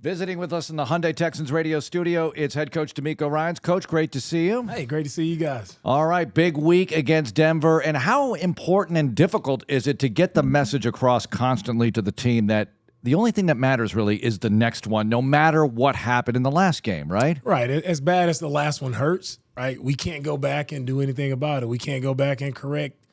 Visiting with us in the Hyundai Texans radio studio, it's head coach DeMeco Ryans. Coach, great to see you. Hey, great to see you guys. All right, big week against Denver. And how important and difficult is it to get the message across constantly to the team that the only thing that matters really is the next one, no matter what happened in the last game, right? Right. As bad as the last one hurts, right, we can't go back and do anything about it. We can't go back and correct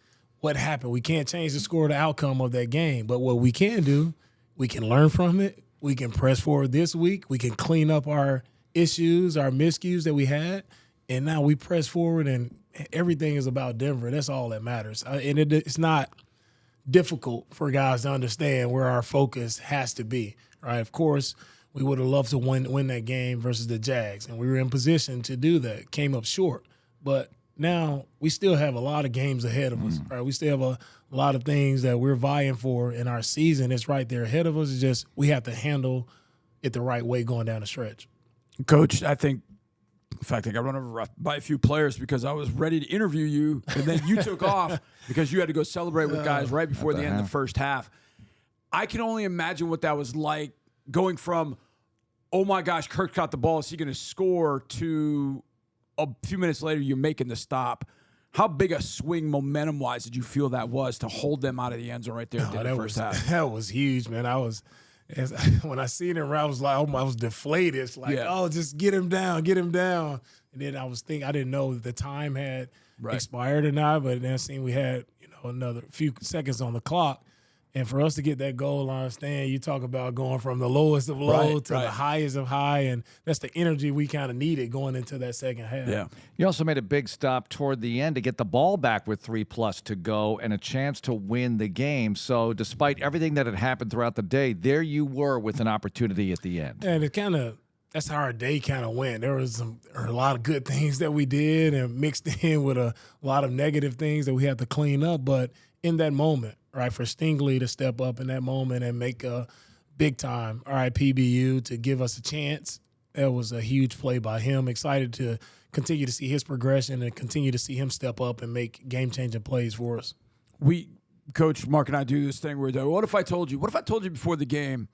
what happened. We can't change the score or the outcome of that game. But what we can do, we can learn from it. We can press forward this week. We can clean up our issues, our miscues that we had, and now we press forward, and everything is about Denver. That's all that matters. And it's not difficult for guys to understand where our focus has to be, right? Of course, we would have loved to win that game versus the Jags, and we were in position to do that. Came up short. But now we still have a lot of games ahead of us, right? We still have a lot of things that we're vying for in our season. It's right there ahead of us. It's just we have to handle it the right way going down the stretch. Coach, I think, in fact, I got run over by a few players because I was ready to interview you, and then you took off because you had to go celebrate with guys right before the end of the first half. I can only imagine what that was like going from, oh, my gosh, Kirk caught the ball. Is he going to score? To a few minutes later, you're making the stop. How big a swing momentum-wise did you feel that was to hold them out of the end zone right there at the first half? That was huge, man. When I seen it, I was like, I was deflated. It's like, just get him down. And then I was thinking, I didn't know if the time had expired or not, but then I seen we had another few seconds on the clock. And for us to get that goal line stand, you talk about going from the lowest of low to the highest of high, and that's the energy we kind of needed going into that second half. Yeah. You also made a big stop toward the end to get the ball back with 3+ to go and a chance to win the game. So despite everything that had happened throughout the day, there you were with an opportunity at the end. And that's how our day kind of went. There was a lot of good things that we did and mixed in with a lot of negative things that we had to clean up. But in that moment, right, for Stingley to step up in that moment and make a big time PBU to give us a chance, that was a huge play by him. Excited to continue to see his progression and continue to see him step up and make game-changing plays for us. Coach Marc and I do this thing where we go, what if I told you before the game,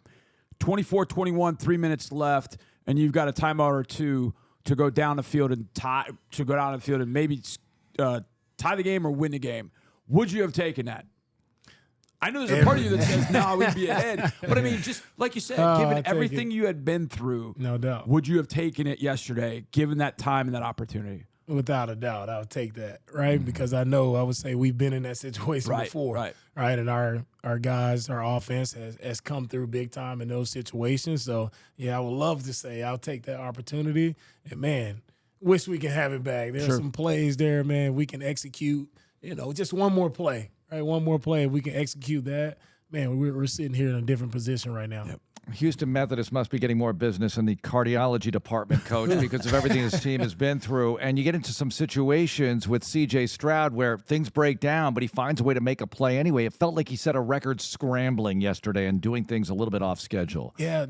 24-21, 3 minutes left, and you've got a timeout or two to go down the field and maybe tie the game or win the game. Would you have taken that? I know there's a part of you that says, no, we'd be ahead. But, I mean, just like you said, given everything you had been through, no doubt, would you have taken it yesterday, given that time and that opportunity? Without a doubt, I would take that, right? Mm-hmm. Because I would say we've been in that situation before, right? And our guys, our offense has come through big time in those situations. So, yeah, I would love to say I'll take that opportunity. And, man, wish we could have it back. There's some plays there, man, we can execute, just one more play. Right, one more play. If we can execute that, man, we're sitting here in a different position right now. Yep. Houston Methodist must be getting more business in the cardiology department, Coach, because of everything his team has been through. And you get into some situations with C.J. Stroud where things break down, but he finds a way to make a play anyway. It felt like he set a record scrambling yesterday and doing things a little bit off schedule. Yeah,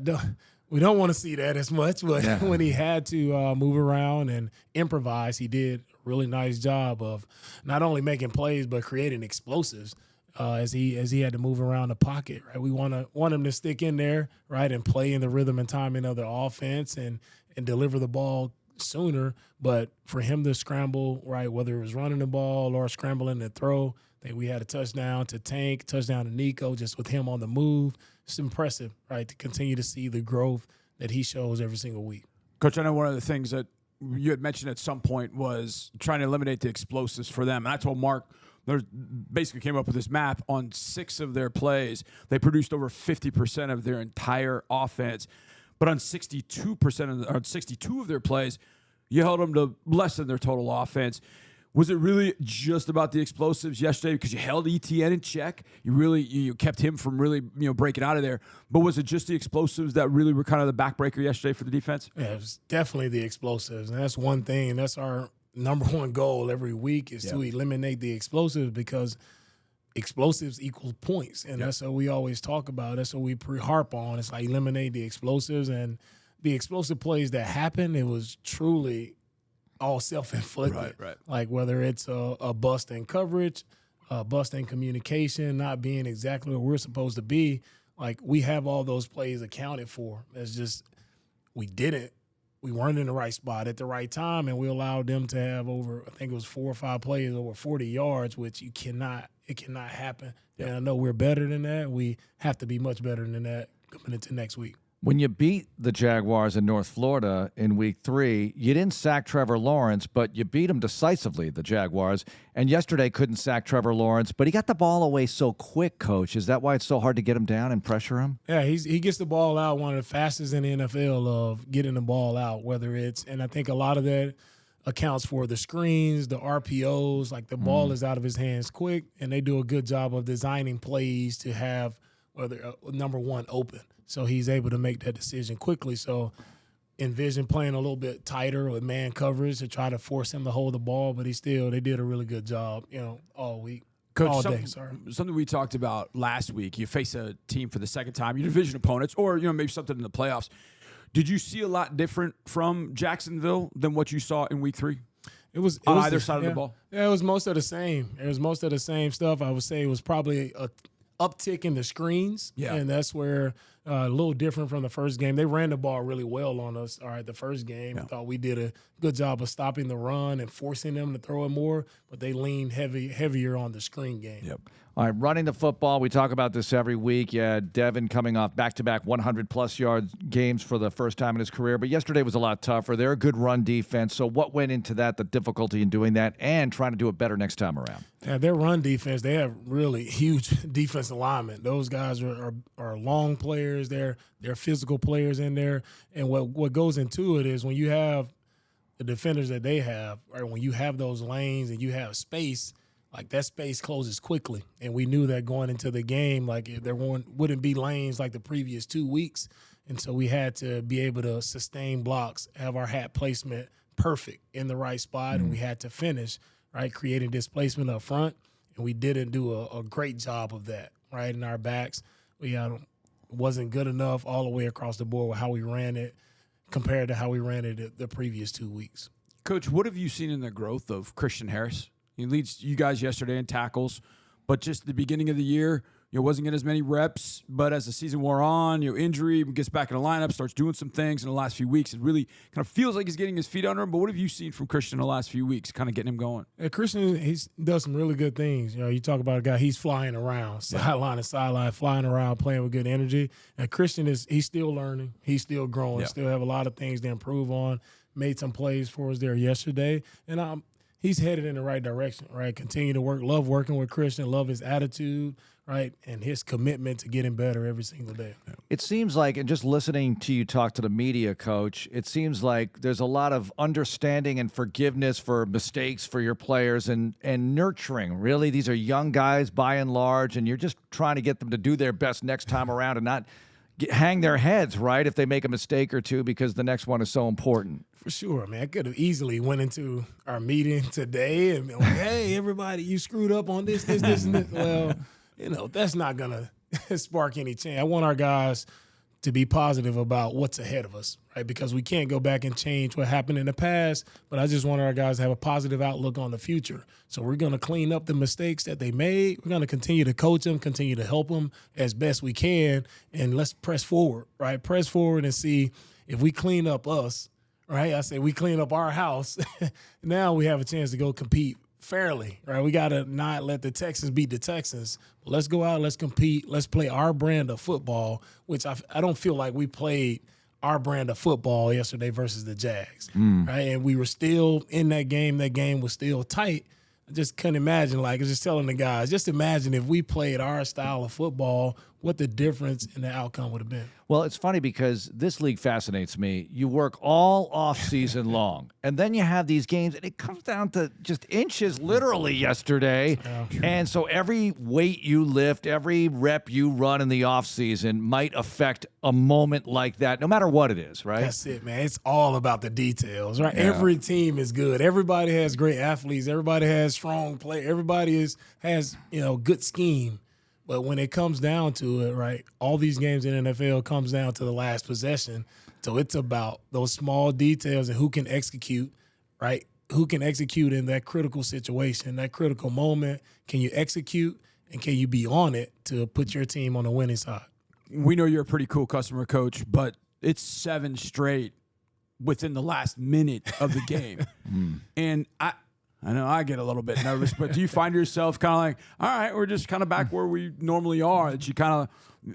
we don't want to see that as much, but when he had to move around and improvise, he did a really nice job of not only making plays but creating explosives as he had to move around the pocket. Right, we want him to stick in there, right, and play in the rhythm and timing of the offense and deliver the ball sooner. But for him to scramble, right, whether it was running the ball or scrambling to throw, I think we had a touchdown to Tank, touchdown to Nico, just with him on the move. It's impressive, right, to continue to see the growth that he shows every single week. Coach, I know one of the things that you had mentioned at some point was trying to eliminate the explosives for them. And I told Marc, they basically came up with this map on 6 of their plays. They produced over 50% of their entire offense. But on 62 of their plays, you held them to less than their total offense. Was it really just about the explosives yesterday because you held ETN in check? You kept him from really breaking out of there. But was it just the explosives that really were kind of the backbreaker yesterday for the defense? Yeah, it was definitely the explosives. And that's one thing. That's our number one goal every week is to eliminate the explosives because explosives equal points. And that's what we always talk about. That's what we harp on. It's like eliminate the explosives. And the explosive plays that happened, it was truly all self-inflicted. Right. Like whether it's a bust in coverage, a bust in communication, not being exactly where we're supposed to be. Like we have all those plays accounted for. It's just we didn't. We weren't in the right spot at the right time, and we allowed them to have over, I think it was 4 or 5 plays over 40 yards, which it cannot happen. Yep. And I know we're better than that. We have to be much better than that coming into next week. When you beat the Jaguars in North Florida in week 3, you didn't sack Trevor Lawrence, but you beat him decisively, the Jaguars. And yesterday couldn't sack Trevor Lawrence, but he got the ball away so quick, Coach. Is that why it's so hard to get him down and pressure him? Yeah, he gets the ball out, one of the fastest in the NFL of getting the ball out, whether it's – and I think a lot of that accounts for the screens, the RPOs, like the ball is out of his hands quick, and they do a good job of designing plays to have whether number one open. So he's able to make that decision quickly. So envision playing a little bit tighter with man coverage to try to force him to hold the ball, but they did a really good job, all week. Coach, all day, something we talked about last week, you face a team for the second time, your division opponents, or maybe something in the playoffs. Did you see a lot different from Jacksonville than what you saw in week 3? It was on either side of the ball? Yeah, it was most of the same. It was most of the same stuff. I would say it was probably a uptick in the screens, and that's where a little different from the first game. They ran the ball really well on us. All right, the first game, I thought we did a good job of stopping the run and forcing them to throw it more, but they leaned heavier on the screen game. Yep. All right, running the football, we talk about this every week. Yeah, Devin coming off back-to-back 100-plus yard games for the first time in his career, but yesterday was a lot tougher. They're a good run defense, so what went into that, the difficulty in doing that, and trying to do it better next time around? Yeah, their run defense, they have really huge defensive linemen. Those guys are long players. They're physical players in there, and what goes into it is when you have the defenders that they have, or when you have those lanes and you have space, like that space closes quickly. And we knew that going into the game, like there wouldn't be lanes like the previous 2 weeks. And so we had to be able to sustain blocks, have our hat placement perfect in the right spot, and we had to finish, right, creating displacement up front. And we didn't do a great job of that, right, in our backs. We wasn't good enough all the way across the board with how we ran it compared to how we ran it the previous 2 weeks. Coach, what have you seen in the growth of Christian Harris? He leads you guys yesterday in tackles, but just the beginning of the year, wasn't getting as many reps. But as the season wore on, injury, gets back in the lineup, starts doing some things in the last few weeks. It really kind of feels like he's getting his feet under him. But what have you seen from Christian in the last few weeks, kind of getting him going? Yeah, Christian, he does some really good things. You talk about a guy, he's flying around, sideline to sideline, flying around, playing with good energy. And Christian he's still learning, he's still growing, still have a lot of things to improve on. Made some plays for us there yesterday, and he's headed in the right direction, right? Continue to work. Love working with Christian. Love his attitude, right? And his commitment to getting better every single day. It seems like, and just listening to you talk to the media, Coach, it seems like there's a lot of understanding and forgiveness for mistakes for your players and nurturing. Really, these are young guys by and large, and you're just trying to get them to do their best next time around and not hang their heads, right, if they make a mistake or two, because the next one is so important. For sure, man. I could have easily went into our meeting today and been like, hey, everybody, you screwed up on this, and this. Well, that's not going to spark any change. I want our guys to be positive about what's ahead of us, right? Because we can't go back and change what happened in the past, but I just want our guys to have a positive outlook on the future. So we're going to clean up the mistakes that they made. We're going to continue to coach them, continue to help them as best we can, and let's press forward, right? Press forward and see if we clean up us, right? I say we clean up our house. Now we have a chance to go compete fairly, right? We got to not let the Texans beat the Texans. Let's go out, let's compete, let's play our brand of football, which I don't feel like we played our brand of football yesterday versus the Jags, right? And we were still in that game. That game was still tight. I just couldn't imagine, I was just telling the guys, just imagine if we played our style of football, what the difference in the outcome would have been. Well, it's funny because this league fascinates me. You work all off season long, and then you have these games, and it comes down to just inches literally yesterday. And so every weight you lift, every rep you run in the off season might affect a moment like that, no matter what it is, right? That's it, man. It's all about the details, right? Yeah. Every team is good. Everybody has great athletes. Everybody has strong play. Everybody has good scheme. But when it comes down to it, right, all these games in NFL comes down to the last possession. So it's about those small details and who can execute, right? Who can execute in that critical situation, that critical moment. Can you execute and can you be on it to put your team on the winning side? We know you're a pretty cool customer, Coach, but it's 7 straight within the last minute of the game. And I know I get a little bit nervous, but do you find yourself kind of like, all right, we're just kind of back where we normally are, that you kind of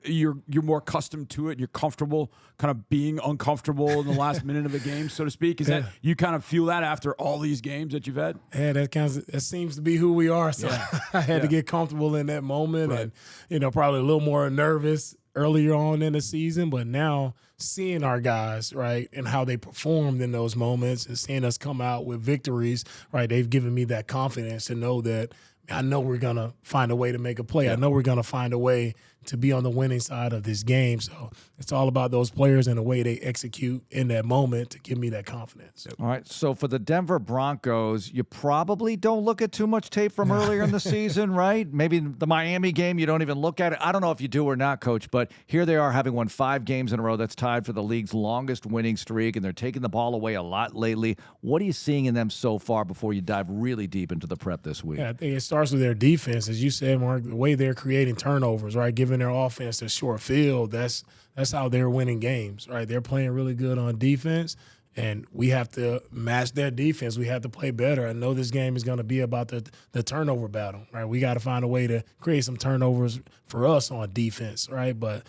you're more accustomed to it, you're comfortable kind of being uncomfortable in the last minute of the game, so to speak? Is that you kind of feel that after all these games that you've had? Yeah, that seems to be who we are. So I had to get comfortable in that moment, and probably a little more nervous earlier on in the season, but now seeing our guys, right, and how they performed in those moments and seeing us come out with victories, right, they've given me that confidence to know that I know we're going to find a way to make a play. I know we're going to find a way to be on the winning side of this game. So it's all about those players and the way they execute in that moment to give me that confidence. All right, so for the Denver Broncos, you probably don't look at too much tape from earlier in the season, right? Maybe the Miami game, you don't even look at it. I don't know if you do or not, Coach, but here they are having won 5 games in a row. That's tied for the league's longest winning streak, and they're taking the ball away a lot lately. What are you seeing in them so far before you dive really deep into the prep this week? Yeah, I think it starts with their defense. As you said, Mark, the way they're creating turnovers, right, giving their offense a short field, that's how they're winning games, right? They're playing really good on defense, and we have to match their defense. We have to play better. I know this game is going to be about the turnover battle, right? We got to find a way to create some turnovers for us on defense, right? But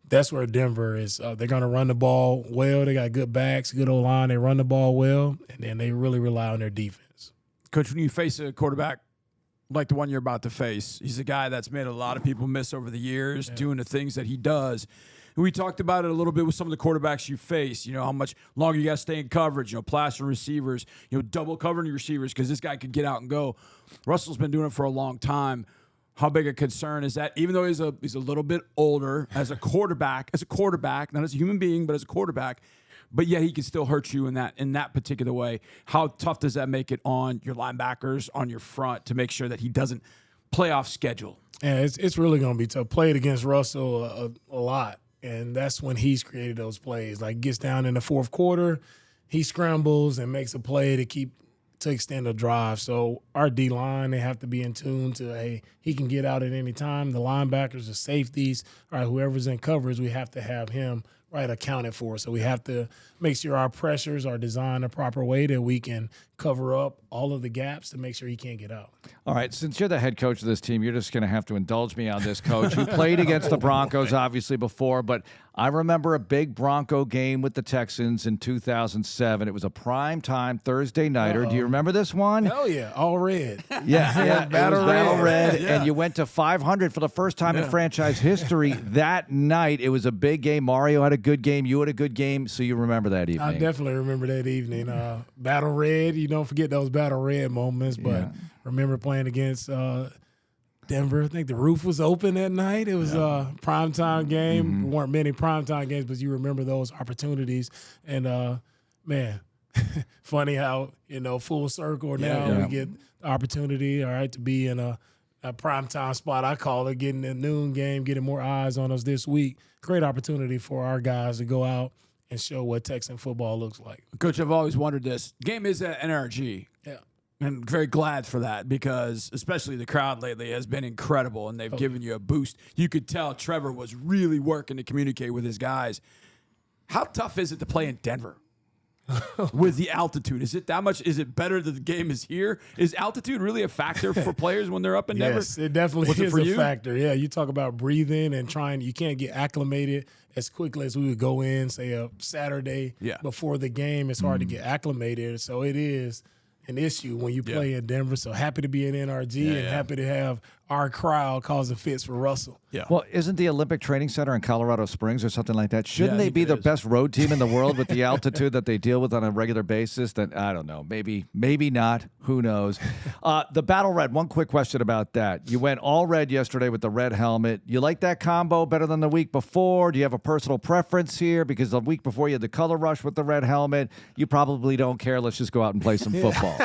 that's where Denver is. They're going to run the ball well. They got good backs, good O-line. They run the ball well, and then they really rely on their defense. Coach, when you face a quarterback like the one you're about to face, he's a guy that's made a lot of people miss over the years, doing the things that he does. And we talked about it a little bit with some of the quarterbacks you face, how much longer you got to stay in coverage, plastering receivers, double covering your receivers because this guy could get out and go. Russell's been doing it for a long time. How big a concern is that, even though he's a little bit older as a quarterback, not as a human being, but as a quarterback, but yet he can still hurt you in that particular way? How tough does that make it on your linebackers, on your front, to make sure that he doesn't play off schedule? Yeah, it's really going to be tough. Played against Russell a lot, and that's when he's created those plays. Like, gets down in the fourth quarter, he scrambles and makes a play to extend a drive. So our D-line, they have to be in tune to, hey, he can get out at any time. The linebackers, the safeties, all right, whoever's in coverage, we have to have him accounted for. So we have to make sure our pressures are designed a proper way that we can cover up all of the gaps to make sure he can't get out. All right, since you're the head coach of this team, you're just going to have to indulge me on this, Coach. You played against the Broncos, obviously, before, but I remember a big Bronco game with the Texans in 2007. It was a primetime Thursday nighter. Do you remember this one? Hell yeah, all red. Yeah, Battle red, Yeah. and you went to 500 for the first time in franchise history that night. It was a big game. Mario had a good game. You had a good game, so you remember that evening. I definitely remember that evening. Battle red, you don't forget those battle red moments, but remember playing against Denver. I think the roof was open that night. It was a primetime game. There weren't many primetime games, but you remember those opportunities. And, man, funny how, full circle now we get the opportunity, all right, to be in a primetime spot. I call it getting a noon game, getting more eyes on us this week. Great opportunity for our guys to go out and show what Texan football looks like. Coach, I've always wondered this. Game is at NRG. Yeah. And very glad for that, because especially the crowd lately has been incredible, and they've given you a boost. You could tell Trevor was really working to communicate with his guys. How tough is it to play in Denver with the altitude? Is it that much? Is it better that the game is here? Is altitude really a factor for players when they're up in Denver? Yes, it definitely is a factor. Yeah, you talk about breathing and you can't get acclimated as quickly as we would go in, say, a Saturday before the game. It's hard to get acclimated. So it is an issue when you play in Denver. So happy to be in NRG and happy to have our crowd causing fits for Russell. Yeah. Well, isn't the Olympic Training Center in Colorado Springs or something like that? Shouldn't they be the best road team in the world with the altitude that they deal with on a regular basis? Then I don't know. Maybe not. Who knows? The Battle Red, one quick question about that. You went all red yesterday with the red helmet. You like that combo better than the week before? Do you have a personal preference here? Because the week before you had the color rush with the red helmet. You probably don't care. Let's just go out and play some football.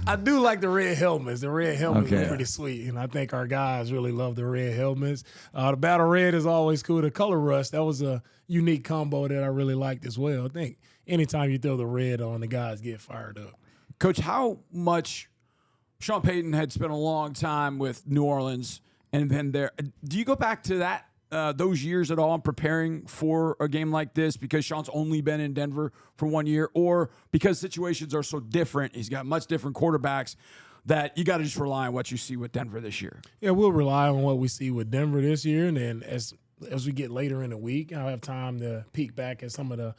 I do like the red helmets. The red helmets are pretty sweet, and I think our guys really love the red helmets. The Battle Red is always cool. The color rush, that was a unique combo that I really liked as well. I think anytime you throw the red on, the guys get fired up. Coach, how much Sean Payton had spent a long time with New Orleans and been there. Do you go back to that those years at all in preparing for a game like this because Sean's only been in Denver for 1 year, or because situations are so different, he's got much different quarterbacks, that you got to just rely on what you see with Denver this year? Yeah, we'll rely on what we see with Denver this year, and then as we get later in the week, I'll have time to peek back at some of the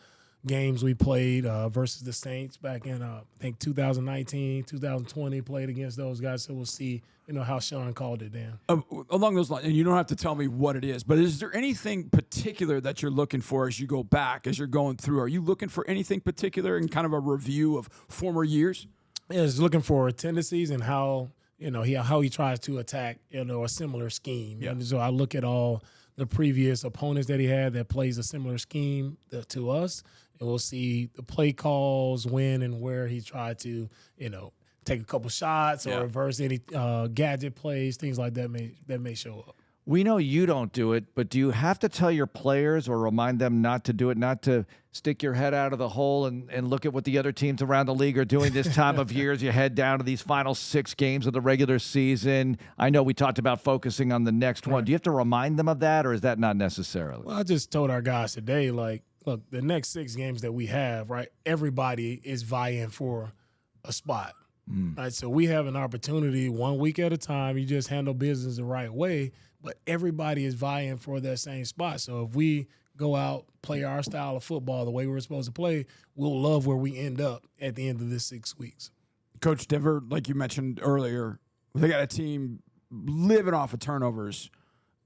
games we played versus the Saints back in, I think, 2019, 2020, played against those guys. So we'll see, how Sean called it then. Along those lines, and you don't have to tell me what it is, but is there anything particular that you're looking for as you go back, as you're going through? Are you looking for anything particular in kind of a review of former years? Yeah, just looking for tendencies and how he tries to attack a similar scheme. Yeah. And so I look at all the previous opponents that he had that plays a similar scheme to us, and we'll see the play calls, when and where he tried to take a couple shots or reverse any gadget plays, things like that may show up. We know you don't do it, but do you have to tell your players or remind them not to do it, not to stick your head out of the hole and look at what the other teams around the league are doing this time of year as you head down to these final 6 games of the regular season? I know we talked about focusing on the next one. Do you have to remind them of that, or is that not necessarily? Well, I just told our guys today, look, the next 6 games that we have, right, everybody is vying for a spot. Right, so we have an opportunity 1 week at a time. You just handle business the right way, but everybody is vying for that same spot. So if we go out, play our style of football the way we're supposed to play, we'll love where we end up at the end of this 6 weeks. Coach, Denver, like you mentioned earlier, they got a team living off of turnovers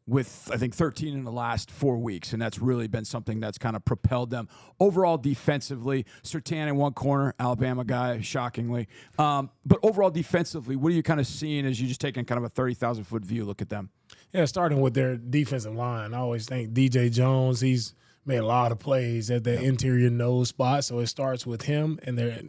with, I think, 13 in the last 4 weeks, and that's really been something that's kind of propelled them. Overall, defensively, Surtain in one corner, Alabama guy, shockingly. But overall, defensively, what are you kind of seeing as you just taking kind of a 30,000-foot view look at them? Yeah, starting with their defensive line. I always think DJ Jones, he's made a lot of plays at the interior nose spot, so it starts with him, and their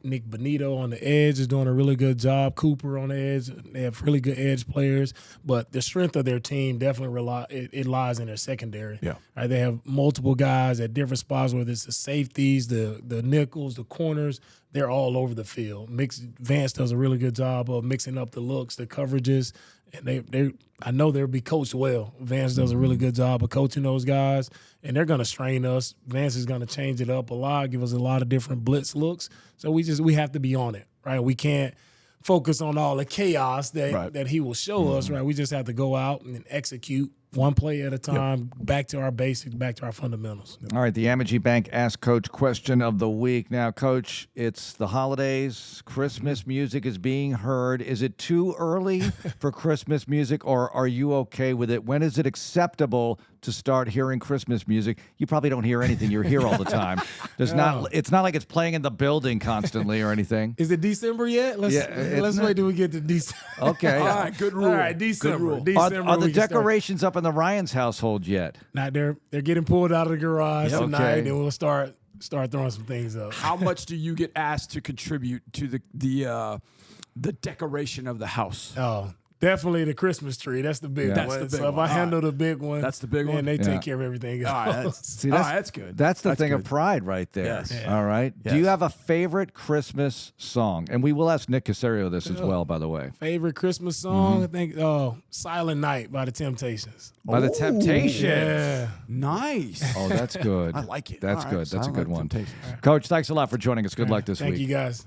Nick Benito on the edge is doing a really good job. Cooper on the edge. They have really good edge players, but the strength of their team definitely lies in their secondary. Yeah. Right? They have multiple guys at different spots, whether it's the safeties, the nickels, the corners. They're all over the field. Vance does a really good job of mixing up the looks, the coverages, and I know they'll be coached well. Vance does a really good job of coaching those guys, and they're going to strain us. Vance is going to change it up a lot, give us a lot of different blitz looks. So we have to be on it, right? We can't focus on all the chaos that he will show us, right? We just have to go out and execute one play at a time, back to our basics, back to our fundamentals. All right, the Amegy Bank Ask Coach question of the week. Now, Coach, it's the holidays. Christmas music is being heard. Is it too early for Christmas music, or are you okay with it? When is it acceptable to start hearing Christmas music? You probably don't hear anything. You're here all the time. It's not like it's playing in the building constantly or anything. Is it December yet? Let's wait till we get to December. Okay. All right, good rule. All right, December. Are the decorations up in the Ryans household yet? Now they're getting pulled out of the garage tonight, Okay. and we'll start throwing some things up. How much do you get asked to contribute to the decoration of the house? Oh, definitely the Christmas tree. That's the big That's one. the big so if one. I handle the big one, That's the big one? and they Yeah. take care of everything else. All right, See, that's good. That's the That's thing of good. pride right there. Yes. Yeah. All right. Do Yes. you have a favorite Christmas song? And we will ask Nick Casario this as well, by the way. Favorite Christmas song? I think Silent Night by the Temptations. By the Temptations. Yeah. Nice. Oh, that's good. I like it. That's All good. right, That's a Sound good like one. Temptations. Coach, thanks a lot for joining us. Good luck this Thank week. you, guys.